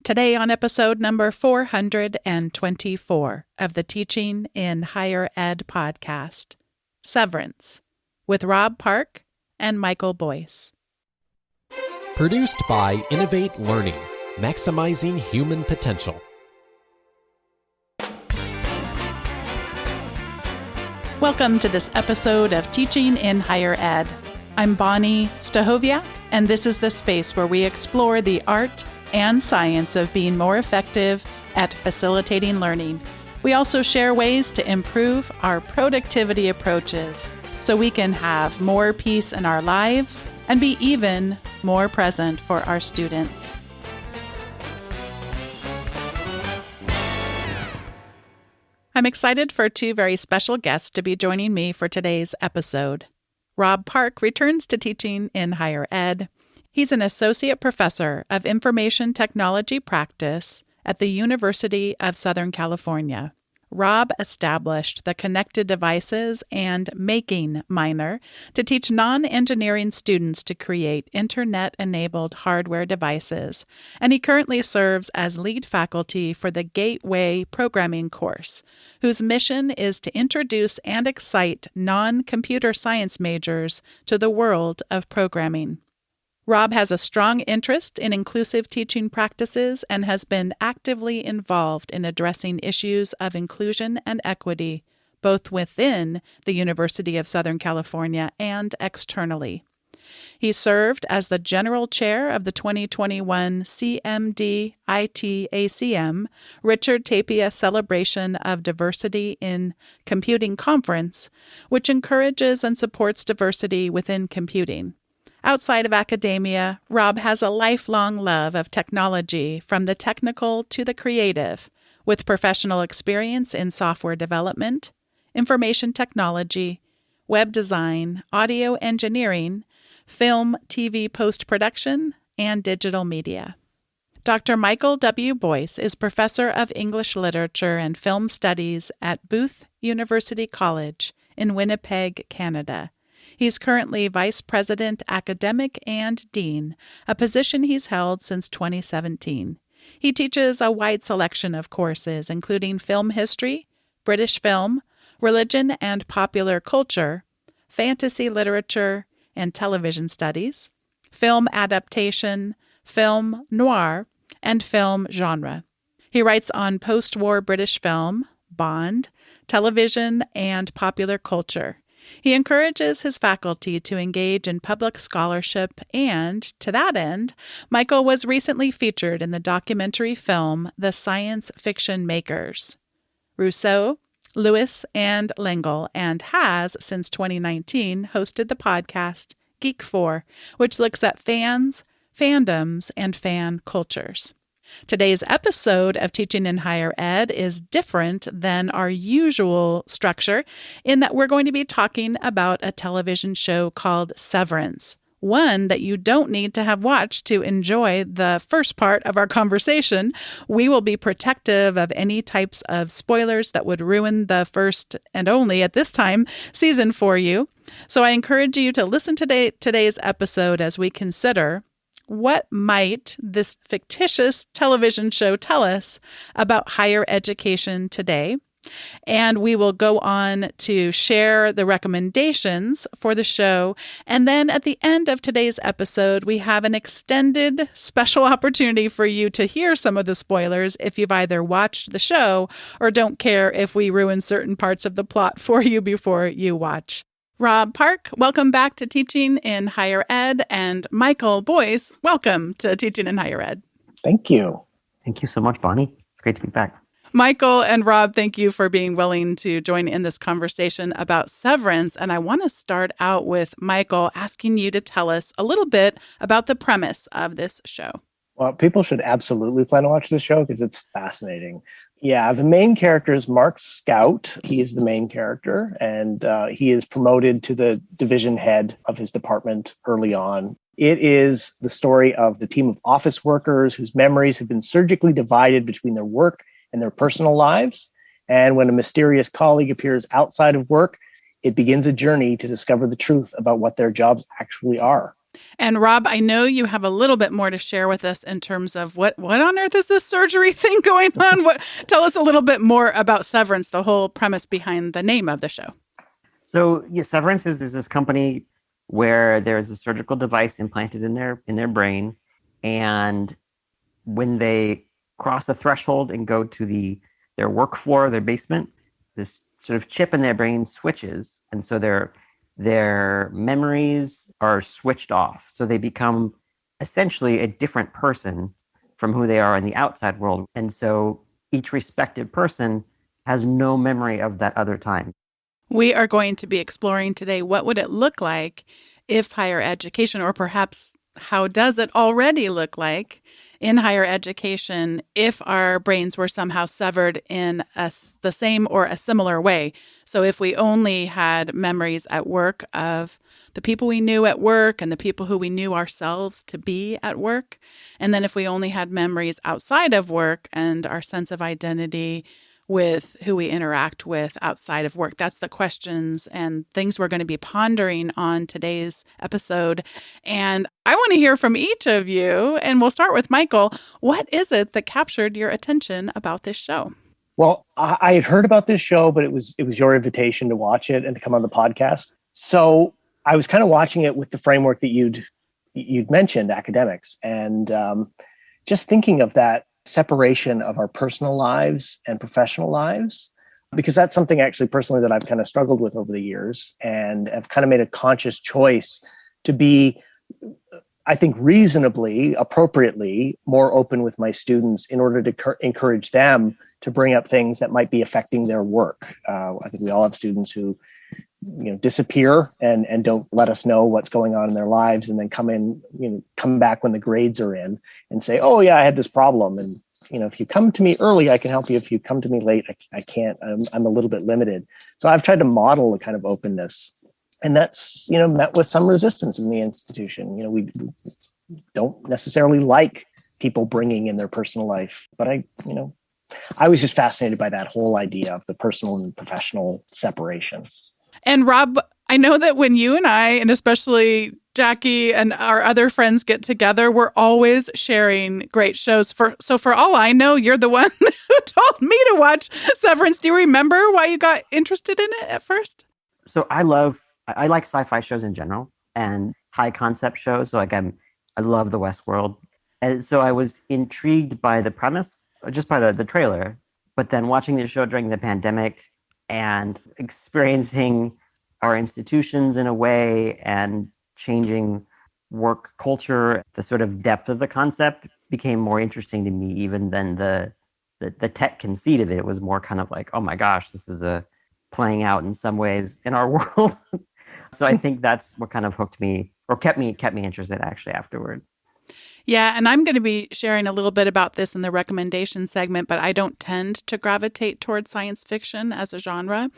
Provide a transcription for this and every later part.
Today on episode number 424 of the Teaching in Higher Ed podcast, Severance, with Rob Parke and Michael Boyce. Produced by Innovate Learning, maximizing human potential. Welcome to this episode of Teaching in Higher Ed. I'm Bonnie Stahoviak, and this is the space where we explore the art and science of being more effective at facilitating learning. We also share ways to improve our productivity approaches so we can have more peace in our lives and be even more present for our students. I'm excited for two very special guests to be joining me for today's episode. Rob Parke returns to teaching in higher ed. He's an associate professor of information technology practice at the University of Southern California. Rob established the Connected Devices and Making minor to teach non-engineering students to create internet-enabled hardware devices, and he currently serves as lead faculty for the Gateway Programming course, whose mission is to introduce and excite non-computer science majors to the world of programming. Rob has a strong interest in inclusive teaching practices and has been actively involved in addressing issues of inclusion and equity, both within the University of Southern California and externally. He served as the general chair of the 2021 CMD IT-ACM Richard Tapia Celebration of Diversity in Computing Conference, which encourages and supports diversity within computing. Outside of academia, Rob has a lifelong love of technology, from the technical to the creative, with professional experience in software development, information technology, web design, audio engineering, film, TV post-production, and digital media. Dr. Michael W. Boyce is professor of English literature and film studies at Booth University College in Winnipeg, Canada. He's currently Vice President Academic and Dean, a position he's held since 2017. He teaches a wide selection of courses, including film history, British film, religion and popular culture, fantasy literature and television studies, film adaptation, film noir, and film genre. He writes on post-war British film, Bond, television, and popular culture. He encourages his faculty to engage in public scholarship, and, to that end, Michael was recently featured in the documentary film The Science Fiction Makers, Rousseau, Lewis, and L'Engle, and has, since 2019, hosted the podcast Geek4, which looks at fans, fandoms, and fan cultures. Today's episode of Teaching in Higher Ed is different than our usual structure in that we're going to be talking about a television show called Severance, one that you don't need to have watched to enjoy the first part of our conversation. We will be protective of any types of spoilers that would ruin the first and only, at this time, season for you. So I encourage you to listen to today's episode as we consider what might this fictitious television show tell us about higher education today. And we will go on to share the recommendations for the show. And then at the end of today's episode, we have an extended special opportunity for you to hear some of the spoilers if you've either watched the show or don't care if we ruin certain parts of the plot for you before you watch. Rob Parke, welcome back to Teaching in Higher Ed, and Michael Boyce, welcome to Teaching in Higher Ed. Thank you. Thank you so much, Bonnie. It's great to be back. Michael and Rob, thank you for being willing to join in this conversation about Severance. And I want to start out with Michael asking you to tell us a little bit about the premise of this show. Well, people should absolutely plan to watch this show because it's fascinating. Yeah, the main character is Mark Scout. He is the main character, and he is promoted to the division head of his department early on. It is the story of the team of office workers whose memories have been surgically divided between their work and their personal lives. And when a mysterious colleague appears outside of work, it begins a journey to discover the truth about what their jobs actually are. And Rob, I know you have a little bit more to share with us in terms of what on earth is this surgery thing going on? Tell us a little bit more about Severance, the whole premise behind the name of the show. So, yeah, Severance is this company where there's a surgical device implanted in their brain, and when they cross the threshold and go to their work floor, their basement, this sort of chip in their brain switches, and so their memories are switched off. So they become essentially a different person from who they are in the outside world. And so each respective person has no memory of that other time. We are going to be exploring today what would it look like if higher education, or perhaps how does it already look like in higher education if our brains were somehow severed in the same or a similar way. So if we only had memories at work of the people we knew at work and the people who we knew ourselves to be at work, and then if we only had memories outside of work and our sense of identity with who we interact with outside of work. That's the questions and things we're going to be pondering on today's episode. And I want to hear from each of you. And we'll start with Michael. What is it that captured your attention about this show? Well, I had heard about this show, but it was your invitation to watch it and to come on the podcast. So I was kind of watching it with the framework that you'd mentioned, academics, and just thinking of that separation of our personal lives and professional lives, because that's something actually personally that I've kind of struggled with over the years, and have kind of made a conscious choice to be, I think, reasonably, appropriately more open with my students in order to encourage them to bring up things that might be affecting their work. I think we all have students who disappear and don't let us know what's going on in their lives, and then come back when the grades are in and say, oh yeah, I had this problem. And, if you come to me early, I can help you. If you come to me late, I can't, I'm a little bit limited. So I've tried to model a kind of openness, and that's, met with some resistance in the institution. We don't necessarily like people bringing in their personal life, but I was just fascinated by that whole idea of the personal and professional separation. And Rob, I know that when you and I, and especially Jackie and our other friends get together, we're always sharing great shows. So for all I know, you're the one who told me to watch Severance. Do you remember why you got interested in it at first? So I like sci-fi shows in general and high concept shows. So I love the Westworld. And so I was intrigued by the premise, just by the trailer, but then watching the show during the pandemic and experiencing our institutions in a way and changing work culture, the sort of depth of the concept became more interesting to me even than the tech conceit of it. It was more kind of like, oh my gosh, this is playing out in some ways in our world. So I think that's what kind of hooked me, or kept me interested actually afterward. Yeah, and I'm going to be sharing a little bit about this in the recommendation segment, but I don't tend to gravitate towards science fiction as a genre.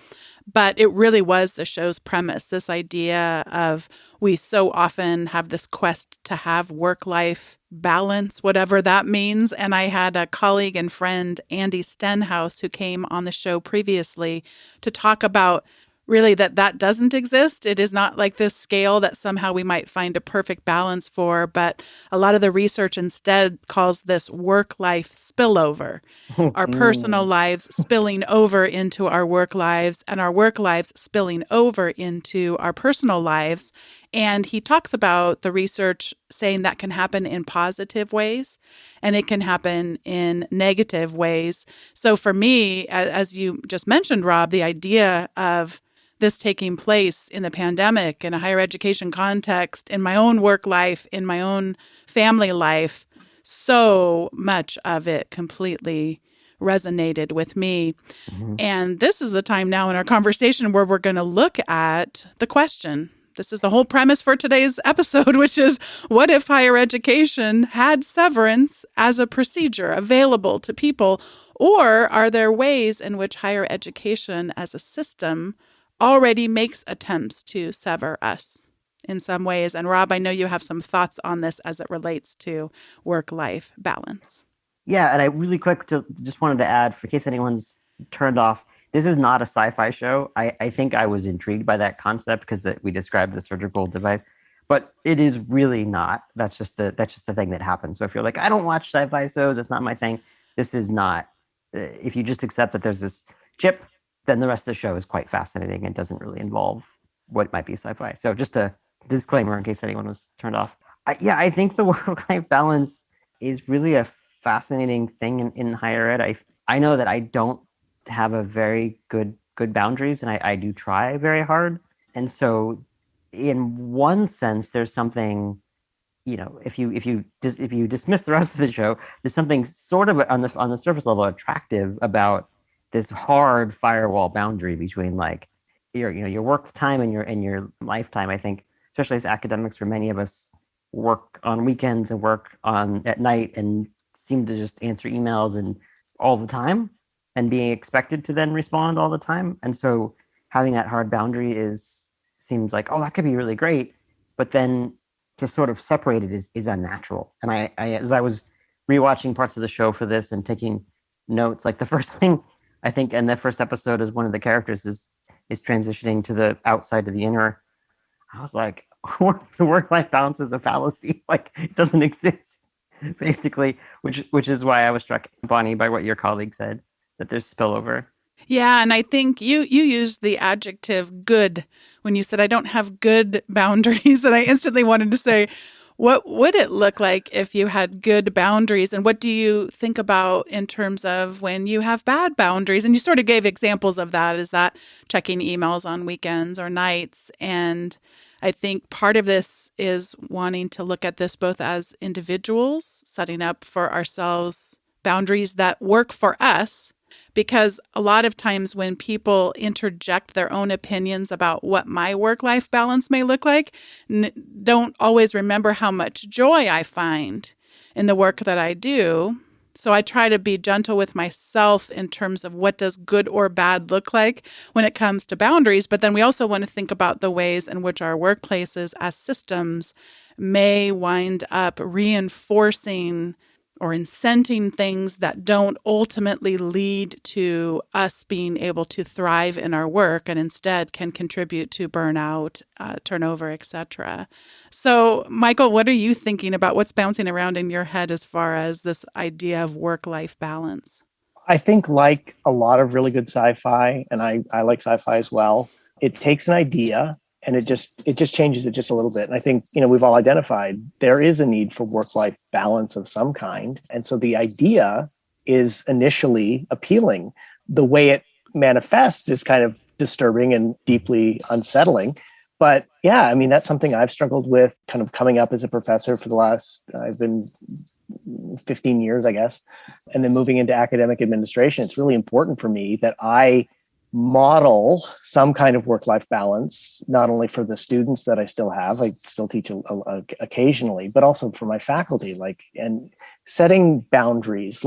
But it really was the show's premise, this idea of we so often have this quest to have work-life balance, whatever that means. And I had a colleague and friend, Andy Stenhouse, who came on the show previously to talk about really that doesn't exist. It is not like this scale that somehow we might find a perfect balance for, but a lot of the research instead calls this work-life spillover. Our personal lives spilling over into our work lives, and our work lives spilling over into our personal lives. And he talks about the research saying that can happen in positive ways and it can happen in negative ways. So for me, as you just mentioned, Rob, the idea of this taking place in the pandemic, in a higher education context, in my own work life, in my own family life, so much of it completely resonated with me. Mm-hmm. And this is the time now in our conversation where we're going to look at the question. This is the whole premise for today's episode, which is, what if higher education had severance as a procedure available to people? Or are there ways in which higher education as a system already makes attempts to sever us in some ways? And Rob, I know you have some thoughts on this as it relates to work-life balance. Yeah, and I really quick just wanted to add, for case anyone's turned off, this is not a sci-fi show. I think I was intrigued by that concept because we described the surgical device, but it is really not. That's just the thing that happens. So if you're like, I don't watch sci-fi shows, it's not my thing. This is not. If you just accept that there's this chip, then the rest of the show is quite fascinating and doesn't really involve what might be sci-fi. So just a disclaimer in case anyone was turned off. I think the work-life balance is really a fascinating thing in higher ed. I know that I don't have a very good boundaries, and I do try very hard. And so, in one sense, there's something, if you dismiss the rest of the show, there's something sort of on the surface level attractive about this hard firewall boundary between like your work time and your lifetime. I think, especially as academics, for many of us, work on weekends and work on at night and seem to just answer emails and all the time and being expected to then respond all the time. And so having that hard boundary seems like, oh, that could be really great. But then to sort of separate it is unnatural. And I as I was rewatching parts of the show for this and taking notes, like the first thing I think in the first episode is one of the characters is transitioning to the outside to the inner. I was like, the work-life balance is a fallacy. Like, it doesn't exist, basically, which is why I was struck, Bonnie, by what your colleague said, that there's spillover. Yeah, and I think you used the adjective good when you said I don't have good boundaries, and I instantly wanted to say, what would it look like if you had good boundaries? And what do you think about in terms of when you have bad boundaries? And you sort of gave examples of that. Is that checking emails on weekends or nights? And I think part of this is wanting to look at this both as individuals, setting up for ourselves boundaries that work for us. Because a lot of times when people interject their own opinions about what my work-life balance may look like, don't always remember how much joy I find in the work that I do. So I try to be gentle with myself in terms of what does good or bad look like when it comes to boundaries. But then we also want to think about the ways in which our workplaces as systems may wind up reinforcing or incenting things that don't ultimately lead to us being able to thrive in our work and instead can contribute to burnout, turnover, etc. So, Michael, what are you thinking about? What's bouncing around in your head as far as this idea of work-life balance? I think, like a lot of really good sci-fi, and I like sci-fi as well, it takes an idea and it just changes it just a little bit. And I think, we've all identified there is a need for work-life balance of some kind. And so the idea is initially appealing. The way it manifests is kind of disturbing and deeply unsettling. But yeah, I mean, that's something I've struggled with kind of coming up as a professor for the last, I've been 15 years, I guess, and then moving into academic administration. It's really important for me that I model some kind of work-life balance, not only for the students that I still have, I still teach occasionally, but also for my faculty, and setting boundaries,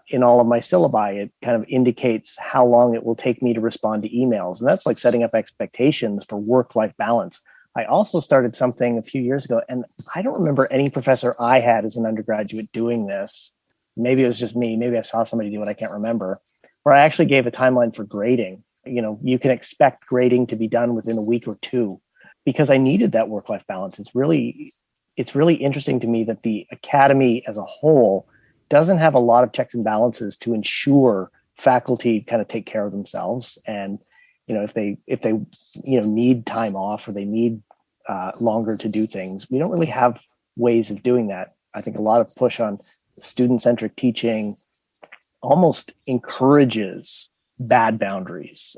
in all of my syllabi, it kind of indicates how long it will take me to respond to emails. And that's like setting up expectations for work-life balance. I also started something a few years ago, and I don't remember any professor I had as an undergraduate doing this. Maybe it was just me. Maybe I saw somebody do it. I can't remember. Where I actually gave a timeline for grading. You can expect grading to be done within a week or two, because I needed that work-life balance. It's really interesting to me that the academy as a whole doesn't have a lot of checks and balances to ensure faculty kind of take care of themselves. And, if they need time off or they need longer to do things, we don't really have ways of doing that. I think a lot of push on student-centric teaching almost encourages bad boundaries.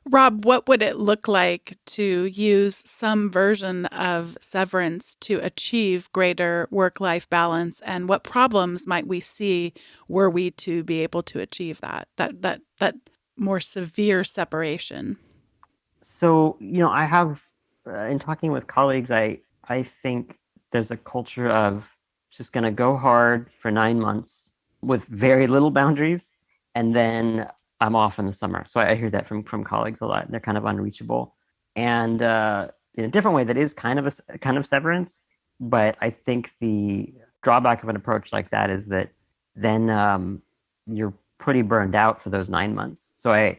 Rob, what would it look like to use some version of Severance to achieve greater work-life balance? And what problems might we see were we to be able to achieve that more severe separation? So, I have, in talking with colleagues, I think there's a culture of just going to go hard for 9 months with very little boundaries, and then I'm off in the summer. So I hear that from colleagues a lot. They're kind of unreachable, and in a different way that is kind of severance. But I think the drawback of an approach like that is that then you're pretty burned out for those 9 months. So I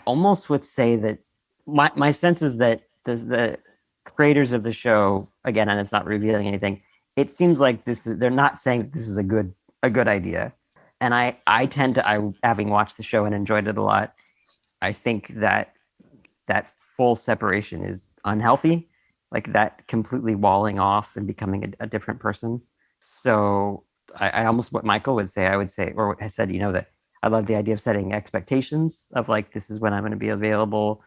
almost would say that my sense is that the creators of the show, again, and it's not revealing anything, it seems like they're not saying that this is a good idea. And I tend to, having watched the show and enjoyed it a lot, I think that full separation is unhealthy, like that completely walling off and becoming a different person. So I almost, what Michael would say, I would say, or has said, that I love the idea of setting expectations of like, this is when I'm going to be available.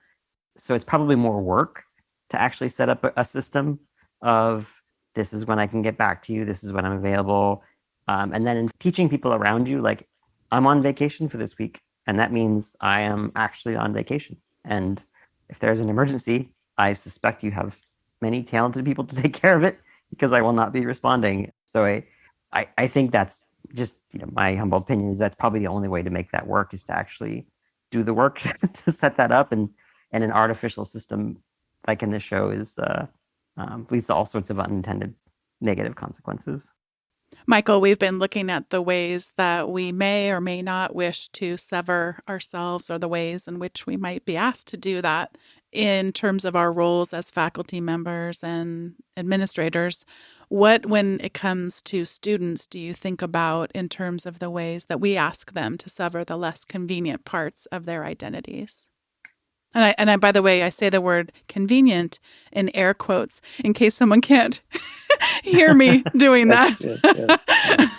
So it's probably more work to actually set up a system of, this is when I can get back to you, this is when I'm available. And then in teaching people around you, like, I'm on vacation for this week, and that means I am actually on vacation. And if there's an emergency, I suspect you have many talented people to take care of it, because I will not be responding. So I think that's just, my humble opinion is that's probably the only way to make that work, is to actually do the work to set that up. And an artificial system like in this show is leads to all sorts of unintended negative consequences. Michael, we've been looking at the ways that we may or may not wish to sever ourselves, or the ways in which we might be asked to do that in terms of our roles as faculty members and administrators. What, when it comes to students, do you think about in terms of the ways that we ask them to sever the less convenient parts of their identities? And I, by the way, I say the word convenient in air quotes in case someone can't hear me doing that.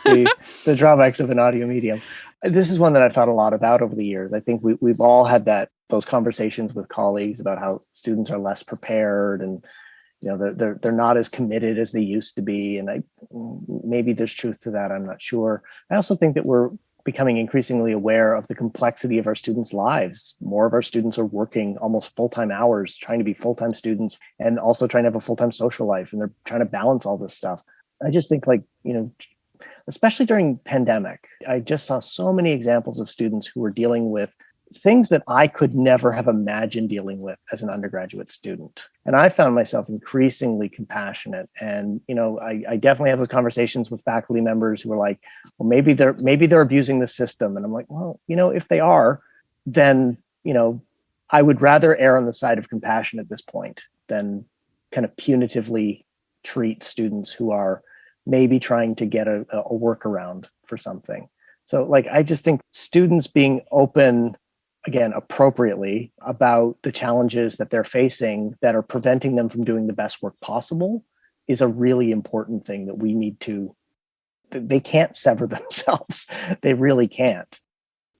Yes. The drawbacks of an audio medium. This is one that I've thought a lot about over the years. I think we've all had those conversations with colleagues about how students are less prepared, and they're not as committed as they used to be. And maybe there's truth to that. I'm not sure. I also think that we're becoming increasingly aware of the complexity of our students' lives. More of our students are working almost full-time hours, trying to be full-time students, and also trying to have a full-time social life. And they're trying to balance all this stuff. I just think, especially during pandemic, I just saw so many examples of students who were dealing with things that I could never have imagined dealing with as an undergraduate student. And I found myself increasingly compassionate. And, I definitely have those conversations with faculty members who are like, well, maybe they're abusing the system. And I'm like, well, if they are, then, I would rather err on the side of compassion at this point than kind of punitively treat students who are maybe trying to get a workaround for something. So I just think students being open, again, appropriately, about the challenges that they're facing that are preventing them from doing the best work possible is a really important thing that we need to, they can't sever themselves. They really can't.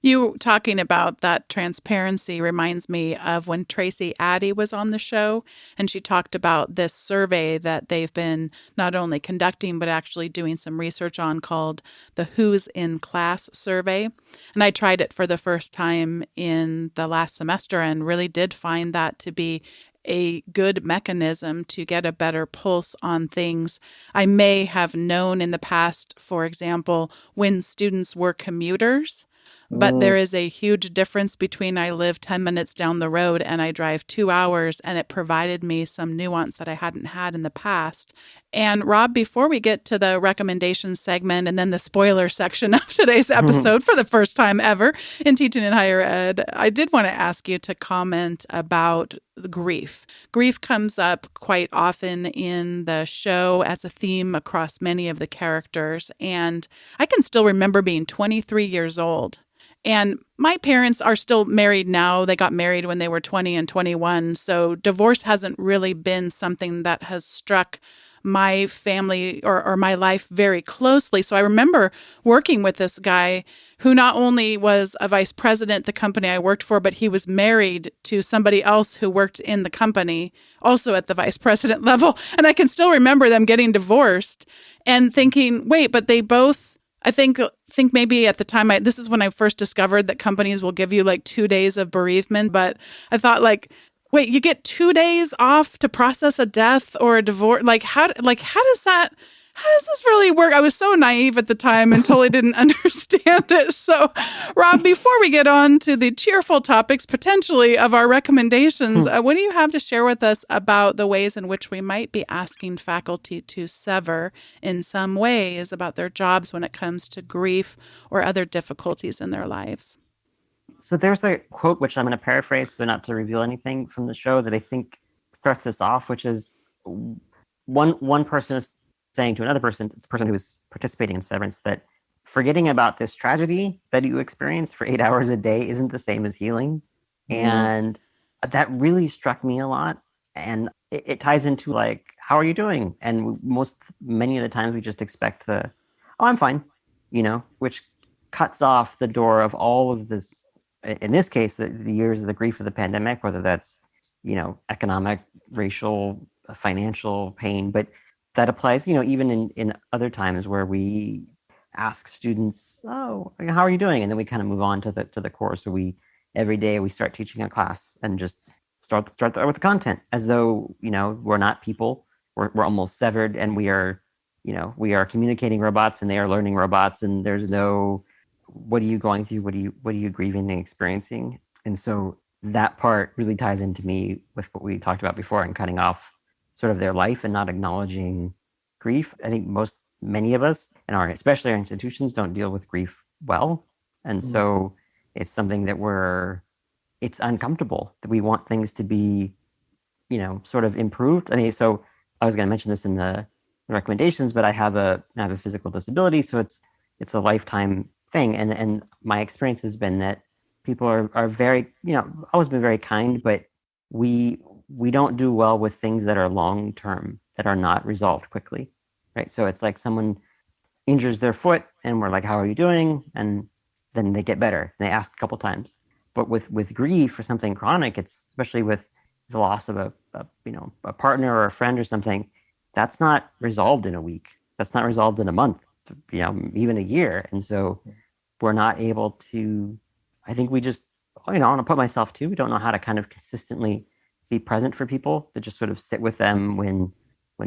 You talking about that transparency reminds me of when Tracy Addy was on the show, and she talked about this survey that they've been not only conducting, but actually doing some research on, called the Who's in Class survey. And I tried it for the first time in the last semester and really did find that to be a good mechanism to get a better pulse on things. I may have known in the past, for example, when students were commuters, but there is a huge difference between I live 10 minutes down the road and I drive 2 hours, and it provided me some nuance that I hadn't had in the past. And Rob, before we get to the recommendations segment and then the spoiler section of today's episode for the first time ever in Teaching in Higher Ed, I did want to ask you to comment about grief. Grief comes up quite often in the show as a theme across many of the characters. And I can still remember being 23 years old. And my parents are still married now. They got married when they were 20 and 21. So divorce hasn't really been something that has struck my family or my life very closely. So I remember working with this guy who not only was a vice president at the company I worked for, but he was married to somebody else who worked in the company, also at the vice president level. And I can still remember them getting divorced and thinking, wait, but they both, I think maybe at the time, this is when I first discovered that companies will give you 2 days of bereavement. But I thought wait, you get 2 days off to process a death or a divorce? How does this really work? I was so naive at the time and totally didn't understand it. So, Rob, before we get on to the cheerful topics, potentially, of our recommendations, what do you have to share with us about the ways in which we might be asking faculty to sever in some ways about their jobs when it comes to grief or other difficulties in their lives? So there's a quote, which I'm going to paraphrase so not to reveal anything from the show, that I think starts this off, which is, one person is saying to another person, the person who is participating in Severance, that forgetting about this tragedy that you experience for 8 hours a day isn't the same as healing. And that really struck me a lot. And it ties into like, how are you doing? And many of the times we just expect oh, I'm fine, which cuts off the door of all of this. In this case, the years of the grief of the pandemic, whether that's, economic, racial, financial pain, but that applies, even in other times where we ask students, oh, how are you doing? And then we kind of move on to the course. So every day we start teaching a class and just start with the content as though, we're not people. We're almost severed, and we are communicating robots and they are learning robots, and there's no, what are you going through? What are you grieving and experiencing? And so that part really ties into me with what we talked about before, and cutting off sort of their life and not acknowledging grief. I think many of us, especially our institutions, don't deal with grief well. And so it's something that it's uncomfortable, that we want things to be, sort of improved. I mean, so I was going to mention this in the recommendations, but I have a physical disability. So it's a lifetime thing. And my experience has been that people are very, always been very kind, but we don't do well with things that are long-term, that are not resolved quickly, right? So it's like someone injures their foot and we're like, how are you doing? And then they get better. And they ask a couple times. But with grief or something chronic, it's especially with the loss of a partner or a friend or something, that's not resolved in a week. That's not resolved in a month, even a year. And so we're not able to, I think we just, I want to put myself too, we don't know how to kind of consistently be present for people, to just sort of sit with them when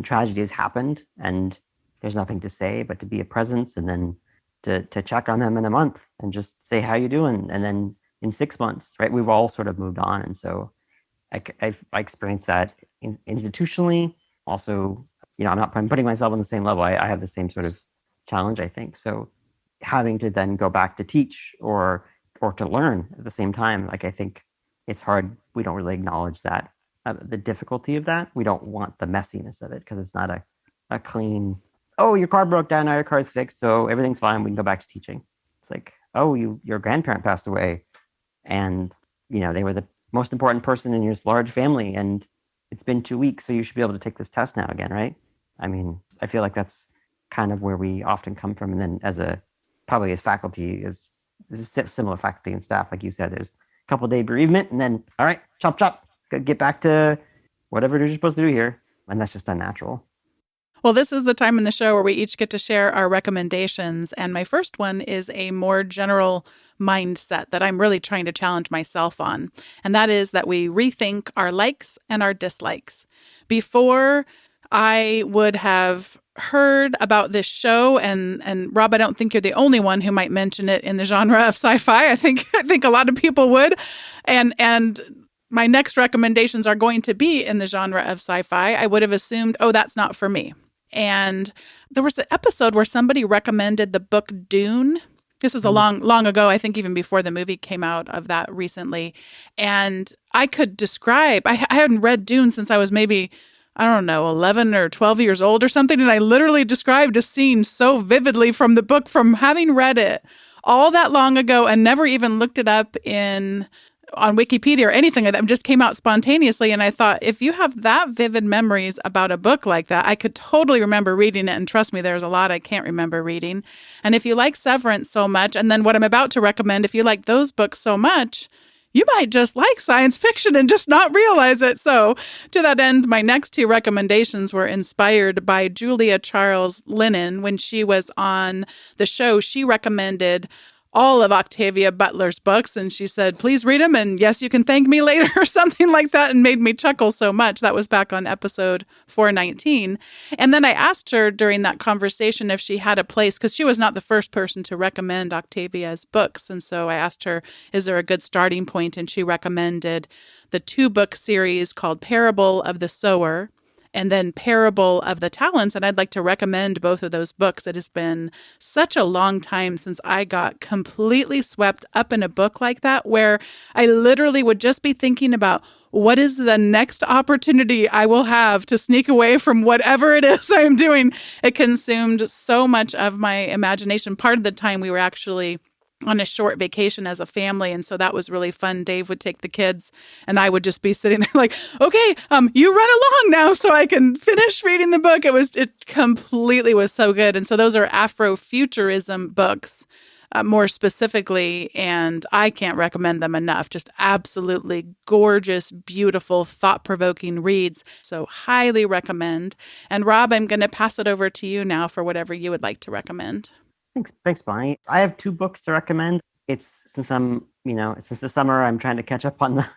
tragedy has happened and there's nothing to say, but to be a presence, and then to check on them in a month and just say, how you doing? And then in 6 months, right, we've all sort of moved on. And so I experienced that institutionally. Also, I'm putting myself on the same level. I have the same sort of challenge, I think. So having to then go back to teach or to learn at the same time, like, I think it's hard. We don't really acknowledge that, the difficulty of that. We don't want the messiness of it, because it's not a clean, oh, your car broke down, now your car's fixed, so everything's fine, we can go back to teaching. It's like, oh, your grandparent passed away, and they were the most important person in your large family, and it's been 2 weeks, so you should be able to take this test now again, right? I mean, I feel like that's kind of where we often come from. And then probably as faculty, this is similar faculty and staff, like you said, there's a couple day bereavement, and then, all right, chop, get back to whatever it is you're supposed to do here. And that's just unnatural. Well, this is the time in the show where we each get to share our recommendations. And my first one is a more general mindset that I'm really trying to challenge myself on. And that is that we rethink our likes and our dislikes. Before, I would have heard about this show, and Rob, I don't think you're the only one who might mention it in the genre of sci-fi. I think a lot of people would. And my next recommendations are going to be in the genre of sci-fi. I would have assumed, oh, that's not for me. And there was an episode where somebody recommended the book Dune. This is a long ago, I think even before the movie came out of that recently. And I could describe, I hadn't read Dune since I was maybe, 11 or 12 years old or something. And I literally described a scene so vividly from the book, from having read it all that long ago and never even looked it up on Wikipedia or anything like that. It just came out spontaneously. And I thought, if you have that vivid memories about a book like that, I could totally remember reading it. And trust me, there's a lot I can't remember reading. And if you like Severance so much, and then what I'm about to recommend, if you like those books so much, you might just like science fiction and just not realize it. So to that end, my next two recommendations were inspired by Julia Charles Lennon. When she was on the show, she recommended all of Octavia Butler's books. And she said, please read them. And yes, you can thank me later or something like that, and made me chuckle so much. That was back on episode 419. And then I asked her during that conversation if she had a place, because she was not the first person to recommend Octavia's books. And so I asked her, is there a good starting point? And she recommended the 2-book series called Parable of the Sower and then Parable of the Talents. And I'd like to recommend both of those books. It has been such a long time since I got completely swept up in a book like that, where I literally would just be thinking about, what is the next opportunity I will have to sneak away from whatever it is I'm doing? It consumed so much of my imagination. Part of the time we were actually on a short vacation as a family. And so that was really fun. Dave would take the kids and I would just be sitting there like, okay, you run along now so I can finish reading the book. It completely was so good. And so those are Afrofuturism books, more specifically, and I can't recommend them enough. Just absolutely gorgeous, beautiful, thought-provoking reads. So highly recommend. And Rob, I'm going to pass it over to you now for whatever you would like to recommend. Thanks, Bonnie. I have 2 books to recommend. It's since the summer, I'm trying to catch up on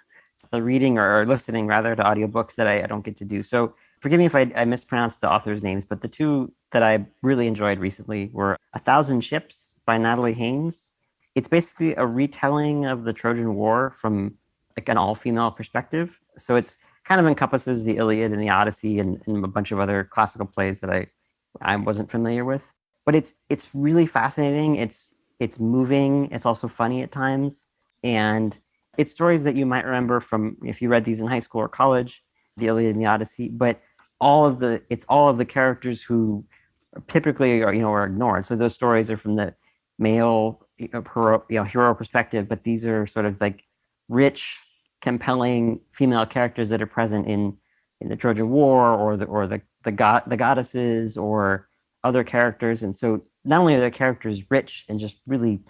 the reading or listening rather to audiobooks that I don't get to do. So forgive me if I mispronounced the authors' names, but the 2 that I really enjoyed recently were A Thousand Ships by Natalie Haynes. It's basically a retelling of the Trojan War from like an all-female perspective. So it's kind of encompasses the Iliad and the Odyssey and a bunch of other classical plays that I wasn't familiar with. But it's really fascinating. It's moving. It's also funny at times, and it's stories that you might remember from if you read these in high school or college, the Iliad and the Odyssey. But all of the characters who typically are ignored. So those stories are from the male hero perspective, but these are sort of like rich, compelling female characters that are present in the Trojan War or the goddesses or other characters. And so not only are their characters rich and just really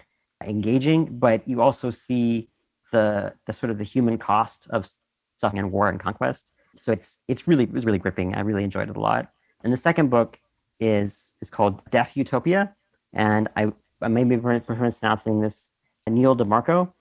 engaging, but you also see the sort of the human cost of suffering and war and conquest. So it was really gripping. I really enjoyed it a lot. And the second book is called Deaf Utopia, and I may be mispronouncing this, Neil DeMarco.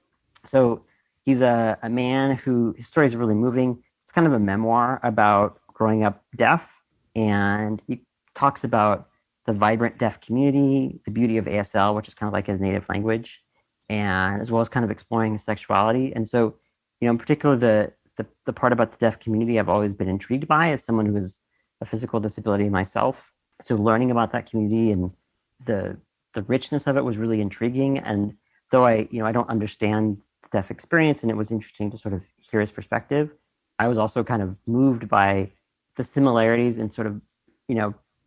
So he's a man who his story is really moving. It's kind of a memoir about growing up deaf, and he talks about the vibrant deaf community, the beauty of ASL, which is kind of like his native language, and as well as kind of exploring his sexuality. And so, in particular, the part about the deaf community I've always been intrigued by as someone who has a physical disability myself. So learning about that community and the richness of it was really intriguing. And though I don't understand the deaf experience, and it was interesting to sort of hear his perspective, I was also kind of moved by the similarities in sort of,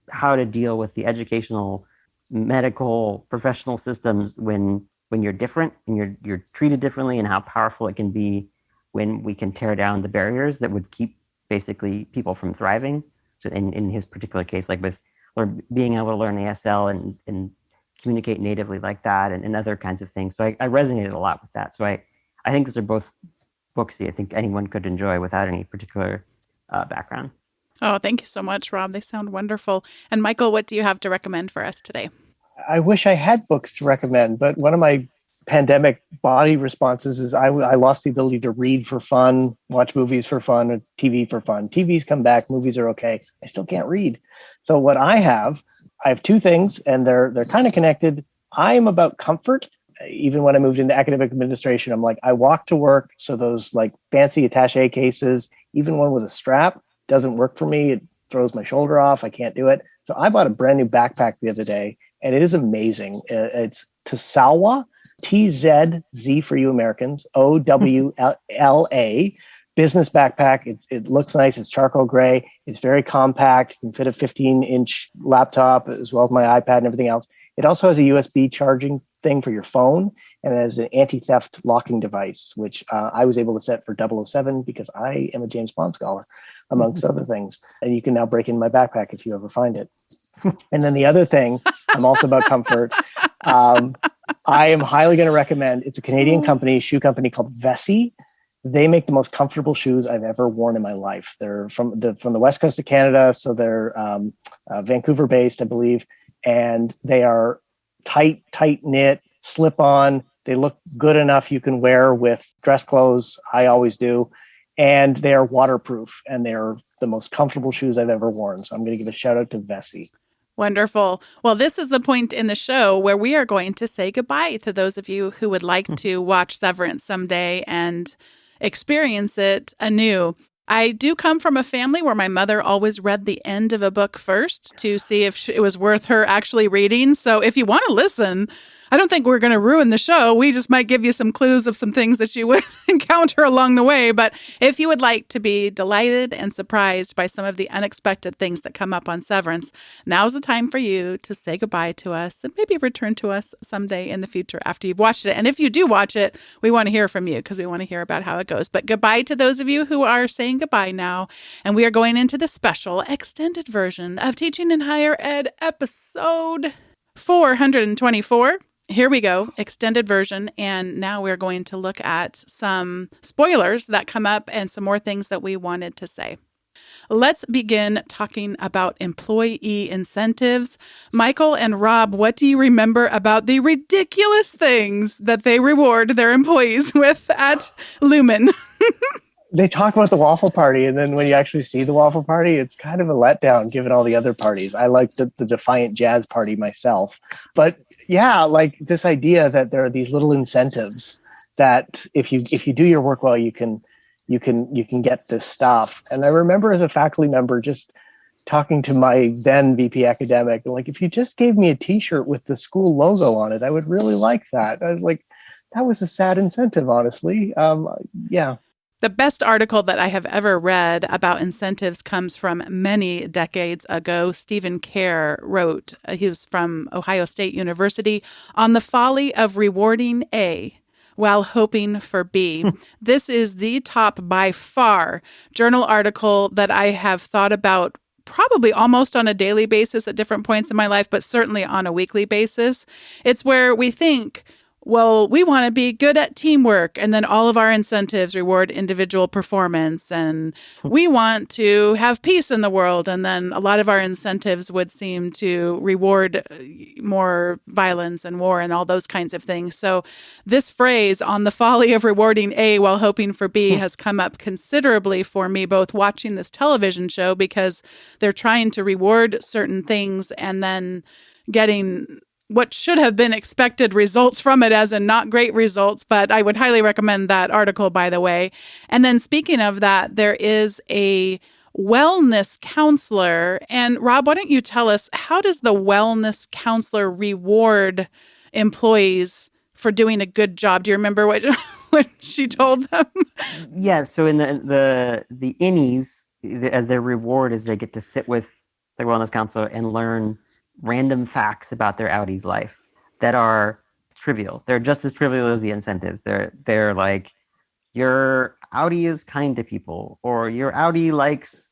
how to deal with the educational, medical, professional systems when you're different and you're treated differently, and how powerful it can be when we can tear down the barriers that would keep basically people from thriving. So in his particular case, like with being able to learn ASL and communicate natively like that and other kinds of things. So I resonated a lot with that. So I think those are both books I think anyone could enjoy without any particular background. Oh, thank you so much, Rob. They sound wonderful. And Michael, what do you have to recommend for us today? I wish I had books to recommend, but one of my pandemic body responses is I lost the ability to read for fun, watch movies for fun, or TV for fun. TV's come back, movies are okay. I still can't read. So what I have 2 things, and they're kind of connected. I am about comfort. Even when I moved into academic administration, I'm like, I walk to work. So those like fancy attaché cases, even one with a strap, doesn't work for me. It throws my shoulder off. I can't do it. So I bought a brand new backpack the other day, and it is amazing. It's Tsawa, TZZ for you Americans, OWLA, business backpack. It looks nice. It's charcoal gray. It's very compact. You can fit a 15-inch laptop as well as my iPad and everything else. It also has a USB charging thing for your phone, and it has an anti-theft locking device, which I was able to set for 007 because I am a James Bond scholar, amongst other things. And you can now break in my backpack if you ever find it. And then the other thing, I'm also about comfort. I am highly going to recommend, it's a Canadian company, shoe company called Vessi. They make the most comfortable shoes I've ever worn in my life. They're from the west coast of Canada, so they're Vancouver based, I believe, and they are tight knit, slip on. They look good enough you can wear with dress clothes. I always do. And they are waterproof, and they're the most comfortable shoes I've ever worn. So I'm going to give a shout out to Vessi. Wonderful. Well, this is the point in the show where we are going to say goodbye to those of you who would like to watch Severance someday and experience it anew. I do come from a family where my mother always read the end of a book first to see if it was worth her actually reading. So if you want to listen, I don't think we're going to ruin the show. We just might give you some clues of some things that you would encounter along the way. But if you would like to be delighted and surprised by some of the unexpected things that come up on Severance, now's the time for you to say goodbye to us and maybe return to us someday in the future after you've watched it. And if you do watch it, we want to hear from you because we want to hear about how it goes. But goodbye to those of you who are saying goodbye now. And we are going into the special extended version of Teaching in Higher Ed episode 424. Here we go, extended version. And now we're going to look at some spoilers that come up and some more things that we wanted to say. Let's begin talking about employee incentives. Michael and Rob, what do you remember about the ridiculous things that they reward their employees with at Lumen? They talk about the waffle party, and then when you actually see the waffle party, it's kind of a letdown given all the other parties. I like the Defiant Jazz party myself. But yeah, like this idea that there are these little incentives that if you do your work well, you can get this stuff. And I remember as a faculty member just talking to my then VP academic, like, if you just gave me a t-shirt with the school logo on it, I would really like that. I was like, that was a sad incentive, honestly. Yeah. The best article that I have ever read about incentives comes from many decades ago. Stephen Kerr wrote, he was from Ohio State University, on the folly of rewarding A while hoping for B. This is the top by far journal article that I have thought about probably almost on a daily basis at different points in my life, but certainly on a weekly basis. It's where we think, well, we want to be good at teamwork, and then all of our incentives reward individual performance, and we want to have peace in the world, and then a lot of our incentives would seem to reward more violence and war and all those kinds of things. So this phrase, on the folly of rewarding A while hoping for B, has come up considerably for me, both watching this television show because they're trying to reward certain things and then getting what should have been expected results from it, as in not great results, but I would highly recommend that article, by the way. And then speaking of that, there is a wellness counselor. And Rob, why don't you tell us, how does the wellness counselor reward employees for doing a good job? Do you remember what she told them? Yeah, so in the innies, their reward is they get to sit with the wellness counselor and learn random facts about their Audi's life that are trivial. They're just as trivial as the incentives. They're like, your Audi is kind to people, or your Audi likes,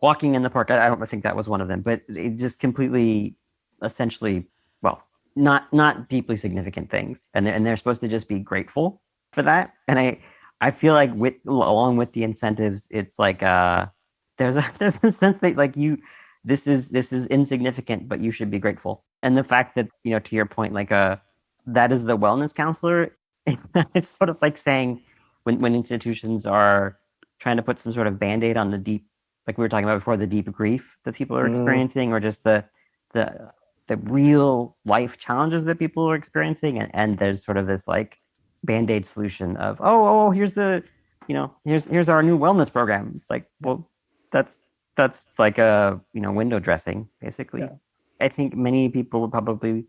walking in the park. I don't think that was one of them, but it just completely, essentially, well, not deeply significant things, and they're supposed to just be grateful for that. And I feel like along with the incentives, it's like there's a sense that like you. This is insignificant, but you should be grateful. And the fact that, to your point, like that is the wellness counselor, it's sort of like saying when institutions are trying to put some sort of Band-Aid on the deep, like we were talking about before, the deep grief that people are experiencing, or just the real life challenges that people are experiencing. And there's sort of this like Band-Aid solution of, here's here's our new wellness program. It's like, well, that's like a window dressing, basically. Yeah. I think many people would probably,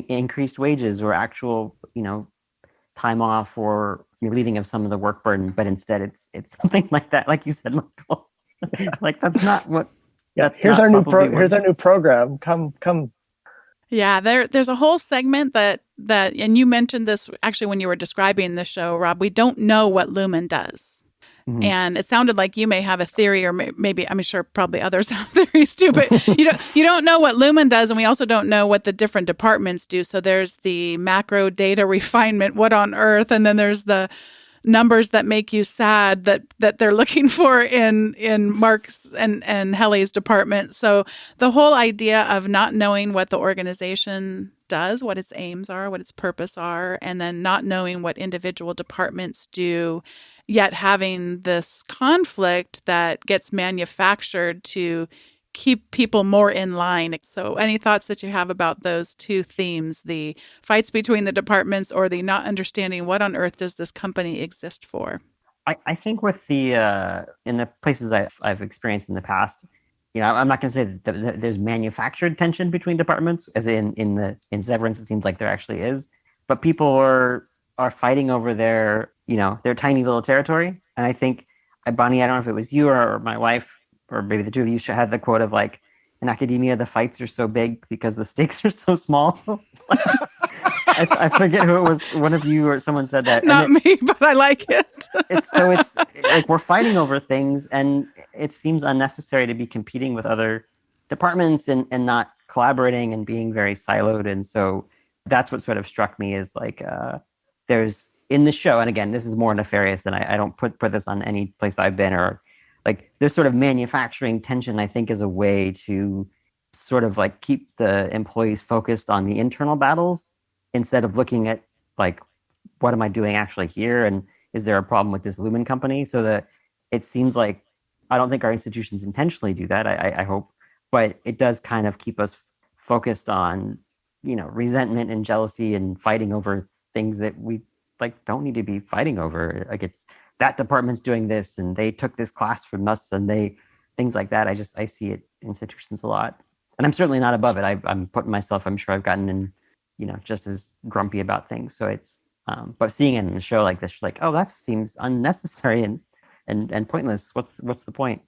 increased wages or actual, time off or relieving of some of the work burden, but instead it's something like that, like you said, Michael. Like that's not what. Yeah, here's our new program. Come. Yeah, there's a whole segment that and you mentioned this actually when you were describing the show, Rob. We don't know what Lumen does. Mm-hmm. And it sounded like you may have a theory, or maybe, I'm sure probably others have theories too, but you don't know what Lumen does, and we also don't know what the different departments do. So there's the macro data refinement, what on earth, and then there's the numbers that make you sad that they're looking for in Mark's and Helly's department. So the whole idea of not knowing what the organization does, what its aims are, what its purpose are, and then not knowing what individual departments do, yet having this conflict that gets manufactured to keep people more in line. So any thoughts that you have about those two themes, the fights between the departments or the not understanding what on earth does this company exist for? I think with the in the places I've experienced in the past, I'm not going to say that there's manufactured tension between departments, as in Severance, it seems like there actually is, but people are fighting over their tiny little territory. And I think, Bonnie, I don't know if it was you or my wife, or maybe the two of you had the quote of like, in academia, the fights are so big because the stakes are so small. I forget who it was. One of you or someone said that. Not me, but I like it. It's like we're fighting over things, and it seems unnecessary to be competing with other departments and not collaborating and being very siloed. And so that's what sort of struck me is like there's in the show, and again, this is more nefarious than I don't put this on any place I've been, or like there's sort of manufacturing tension, I think, is a way to sort of like keep the employees focused on the internal battles instead of looking at like, what am I doing actually here? And is there a problem with this Lumen company? So that it seems like, I don't think our institutions intentionally do that, I hope, but it does kind of keep us focused on, resentment and jealousy and fighting over things that we like don't need to be fighting over. Like it's that department's doing this and they took this class from us and things like that. I see it in institutions a lot. And I'm certainly not above it. I'm putting myself, I'm sure I've gotten in, just as grumpy about things. So it's, but seeing it in a show like this, like, oh, that seems unnecessary and pointless. What's the point?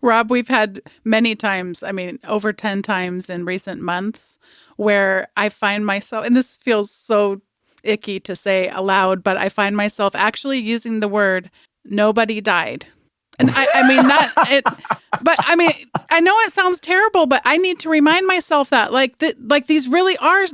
Rob, we've had many times, over 10 times in recent months, where I find myself, and this feels so icky to say aloud, but I find myself actually using the word "nobody died." And I know it sounds terrible, but I need to remind myself that like these really are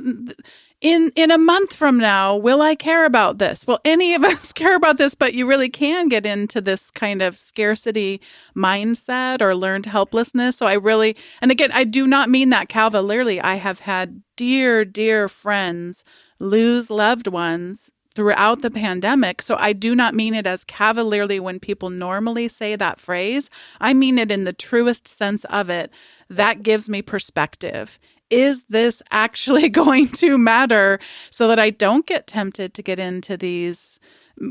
in a month from now, will I care about this? Will any of us care about this? But you really can get into this kind of scarcity mindset or learned helplessness. So and again, I do not mean that cavalierly. I have had dear, dear friends lose loved ones throughout the pandemic. So I do not mean it as cavalierly when people normally say that phrase. I mean it in the truest sense of it. That gives me perspective. Is this actually going to matter, so that I don't get tempted to get into these,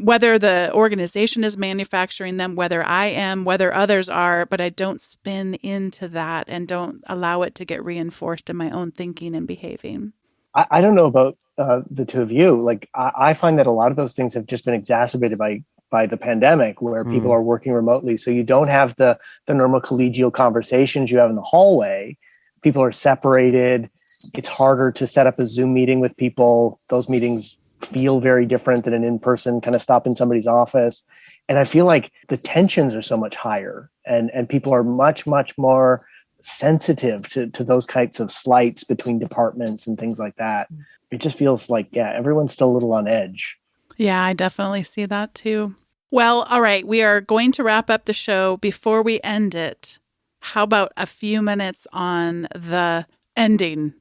whether the organization is manufacturing them, whether I am, whether others are, but I don't spin into that and don't allow it to get reinforced in my own thinking and behaving. I don't know about the two of you. Like, I find that a lot of those things have just been exacerbated by the pandemic, where people are working remotely. So you don't have the normal collegial conversations you have in the hallway. People are separated. It's harder to set up a Zoom meeting with people. Those meetings feel very different than an in-person kind of stop in somebody's office. And I feel like the tensions are so much higher, and people are much, much more sensitive to those kinds of slights between departments and things like that. It just feels like, everyone's still a little on edge. Yeah, I definitely see that too. Well, all right, we are going to wrap up the show. Before we end it, how about a few minutes on the ending?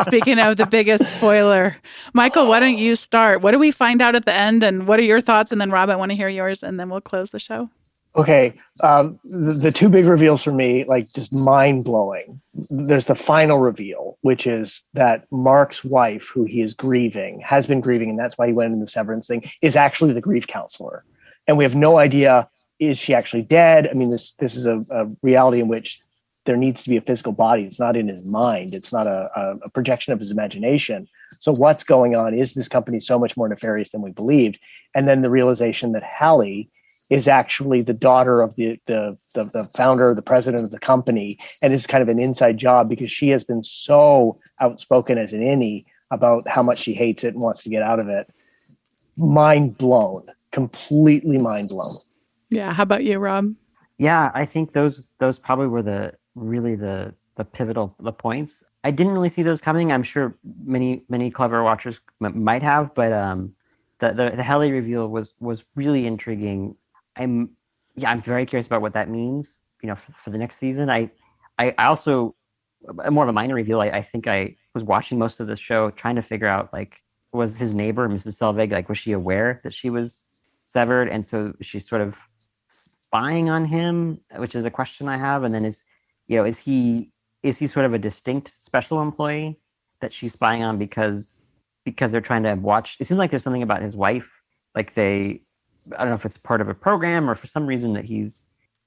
Speaking of the biggest spoiler, Michael, why don't you start? What do we find out at the end, and what are your thoughts? And then Rob, I want to hear yours, and then we'll close the show. Okay. The two big reveals for me, like, just mind blowing. There's the final reveal, which is that Mark's wife, who he is grieving, has been grieving, and that's why he went in the severance thing, is actually the grief counselor. And we have no idea, is she actually dead? I mean, this is a reality in which there needs to be a physical body. It's not in his mind. It's not a projection of his imagination. So what's going on? Is this company so much more nefarious than we believed? And then the realization that Hallie is actually the daughter of the founder, the president of the company, and is kind of an inside job because she has been so outspoken as an innie about how much she hates it and wants to get out of it. Mind blown, completely mind blown. Yeah. How about you, Rob? Yeah, I think those probably were the pivotal points. I didn't really see those coming. I'm sure many clever watchers might have, but the Hallie reveal was really intriguing. I'm very curious about what that means, for the next season. I also, more of a minor reveal. I think I was watching most of the show trying to figure out, like, was his neighbor, Mrs. Selvig, like, was she aware that she was severed? And so she's sort of spying on him, which is a question I have. And then is he sort of a distinct special employee that she's spying on because they're trying to watch? It seems like there's something about his wife, like I don't know if it's part of a program or for some reason that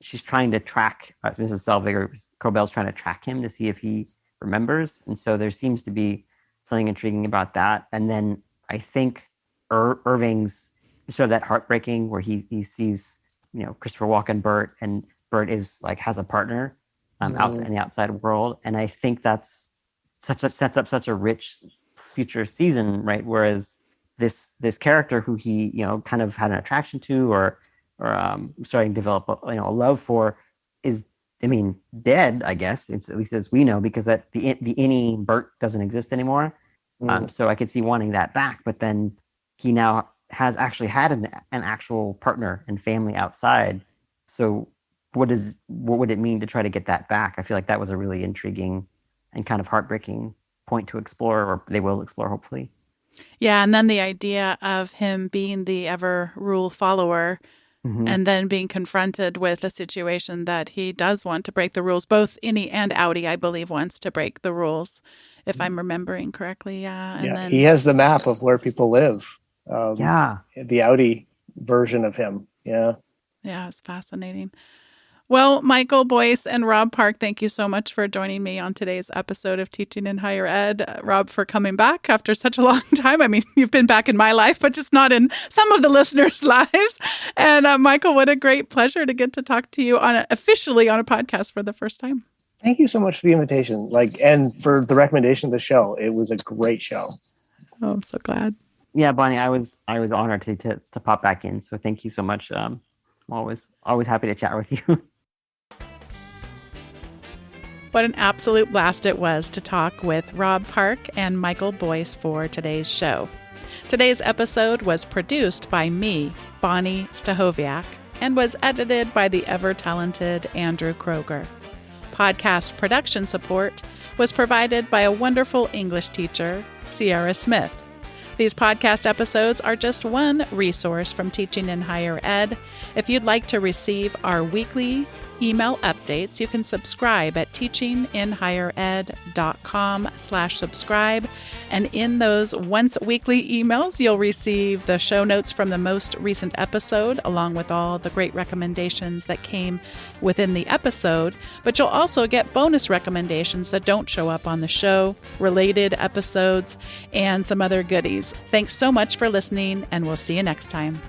she's trying to track Mrs. Selvig, or Cobell's trying to track him to see if he remembers. And so there seems to be something intriguing about that. And then I think Irving's sort of that heartbreaking where he sees, Christopher Walken, Bert, and Bert is like has a partner out in the outside world. And I think that's sets up such a rich future season, right? Whereas this character who he, kind of had an attraction to or starting to develop a love for is, dead, I guess. It's at least as we know, because that the any Bert doesn't exist anymore. So I could see wanting that back, but then he now has actually had an actual partner and family outside. So what would it mean to try to get that back? I feel like that was a really intriguing and kind of heartbreaking point to explore, or they will explore, hopefully. Yeah, and then the idea of him being the ever rule follower, and then being confronted with a situation that he does want to break the rules. Both Innie and Outie, I believe, wants to break the rules, if I'm remembering correctly. Yeah, and then he has the map of where people live. The Outie version of him. Yeah, it's fascinating. Well, Michael Boyce and Rob Parke, thank you so much for joining me on today's episode of Teaching in Higher Ed. Rob, for coming back after such a long time. I mean, you've been back in my life, but just not in some of the listeners' lives. And Michael, what a great pleasure to get to talk to you officially on a podcast for the first time. Thank you so much for the invitation, and for the recommendation of the show. It was a great show. Oh, I'm so glad. Yeah, Bonnie, I was honored to pop back in. So thank you so much. I'm always happy to chat with you. What an absolute blast it was to talk with Rob Parke and Michael Boyce for today's show. Today's episode was produced by me, Bonnie Stachowiak, and was edited by the ever-talented Andrew Kroger. Podcast production support was provided by a wonderful English teacher, Sierra Smith. These podcast episodes are just one resource from Teaching in Higher Ed. If you'd like to receive our weekly email updates, you can subscribe at teachinginhighered.com/subscribe. And in those once weekly emails, you'll receive the show notes from the most recent episode, along with all the great recommendations that came within the episode. But you'll also get bonus recommendations that don't show up on the show, related episodes, and some other goodies. Thanks so much for listening, and we'll see you next time.